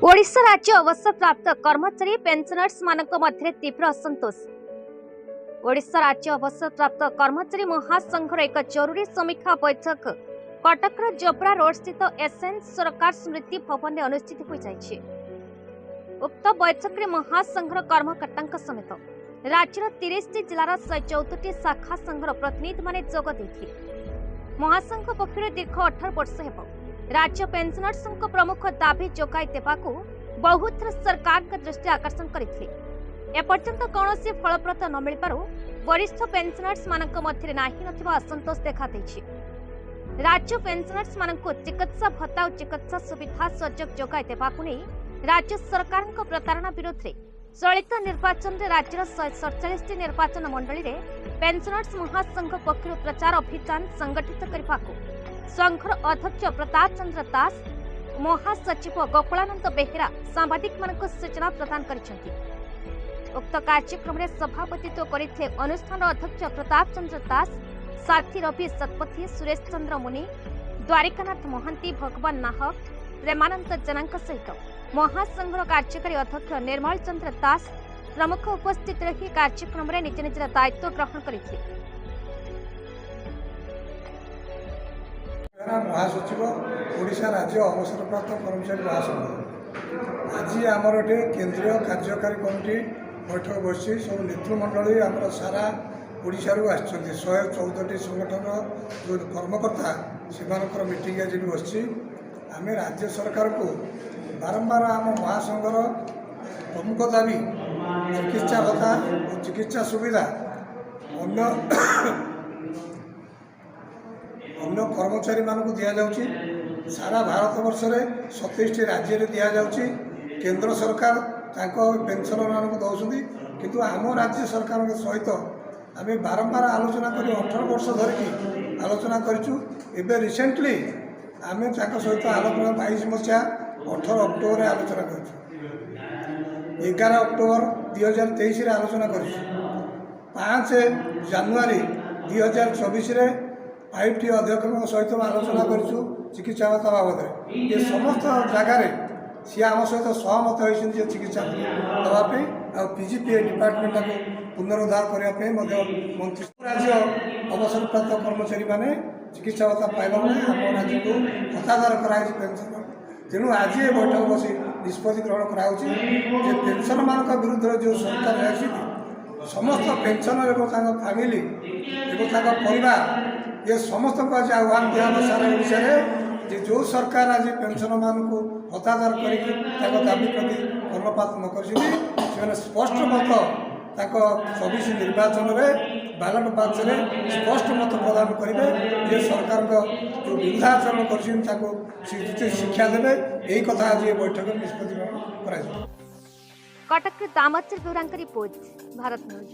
ओडिशा राज्य अवसरप्राप्त कर्मचारी पेंशनर्स मानक मध्य तीव्र असंतोष। ओडिशा राज्य अवसरप्राप्त कर्मचारी महासंघर एक जरूरी समीक्षा बैठक कटकर जबरा रोड स्थित एसएन सरकार स्मृति भवन में अनुष्ठित हो जाइछि। उक्त बैठक में महासंघर कर्मकर्ता समेत राज्यर 30 जिलार 114 शाखा संघर प्रतिनिधि माने जोग देथिले। महासंघ पक्षर दीर्घ 18 वर्ष हेब राज्य पेंशनर्स प्रमुख दाबी जोगाई देवाकू बहुत थर सरकार का दृष्टि आकर्षण करथिले। एपर्यंत कौनसी फलप्रद न मिलबारु वरिष्ठ पेंशनर्स मानक मध्य नाही नथिबा असंतोष देखा दैछि। राज्य पेंशनर्स मानक चिकित्सा भत्ता और चिकित्सा सुविधा सुजोग जोगाई देवाकू नै राज्य सरकार प्रतारणा विरोध में चलित निर्वाचन में राज्यर 147 निर्वाचन मंडली रे पेंशनर्स महासंघ पक्षर प्रचार अभियान संगठित करने संघर अध्यक्ष प्रताप चंद्र दास महासचिव गोकुलानंद बेहेरा सांबादिक मानक सूचना प्रदान करिसेंति। उक्त कार्यक्रम में सभापतित्व करथिले अनुष्ठान अध्यक्ष प्रताप चंद्र दास, साथी रवि शतपथी, सुरेश चंद्र मुनि, द्वारिकानाथ महंती, भगवान नाहक, प्रेमानंद जनांक सहित महासंघर कार्यकारी अध्यक्ष निर्मल चंद्र दास प्रमुख उपस्थित रही कार्यक्रम में निज निज दायित्व ग्रहण करथिले। महासचिव ओडिशा राज्य अवसरप्राप्त कर्मचारी महासंघ आज आमर ये केंद्रीय कार्यकारी कमिटी बैठक बस सब नेतृमंडली आम सारा ओडिशा आसछन्ति 114 संगठन जो कर्मकर्ता से मीटिंग आज भी बस आम राज्य सरकार को बारंबार आम महासंघर प्रमुख दाबी चिकित्सा भत्ता और चिकित्सा सुविधा अन्य कर्मचारी मानक दि जाउछि। सारा भारत वर्ष में 27 राज्य में दि जाउछि। केंद्र सरकार तांको पेंशन मानक दौसुंदी किंतु आम राज्य सरकार सहित आम बारंबार आलोचना कर 18 वर्ष धरिकी आलोचना करूँ। एवं रिसेंटली आम सहित आलोचना 22 मसीहा 18 अक्टोबर में आलोचना कर 11 अक्टोबर 2023 आलोचना कर 5 जानुआरी 2024 फाइव अध्यक्ष सहित आलोचना करूँ चिकित्सा भत्ता बाबद ये समस्त जगार सी आम सहित सहमत होती चिकित्सा देवाई आ पीजीपीए डिपार्टमेंट को पुनरुद्धार करने मंत्री राज्य अवसरप्राप्त कर्मचारी मैंने चिकित्सा भत्ता पाइबा आम राज्य को हतादार कराई पेंशन। तेणु आज ये बैठक बस निष्पत्ति ग्रहण कराई पेंशन मान विरुद्ध जो सरकार है समस्त पेंशनर एवं फैमिली एवं परिवार ये समस्त को आज आह्वान दिया सारा ओडिशा जो सरकार आज पेंशन मान को हतादार कर दाबी प्रति कर्णपात न कर स्पष्ट मत 24 निर्वाचन में बैलेट बॉक्स में स्पष्ट मत प्रदान करेंगे ये सरकार जो विरुद्धाचरण कर शिक्षा देवे यही कथा आज ये बैठक में निष्पत्ति ग्रहण कर। Cuttack Damodar Gaurang report Bharat news.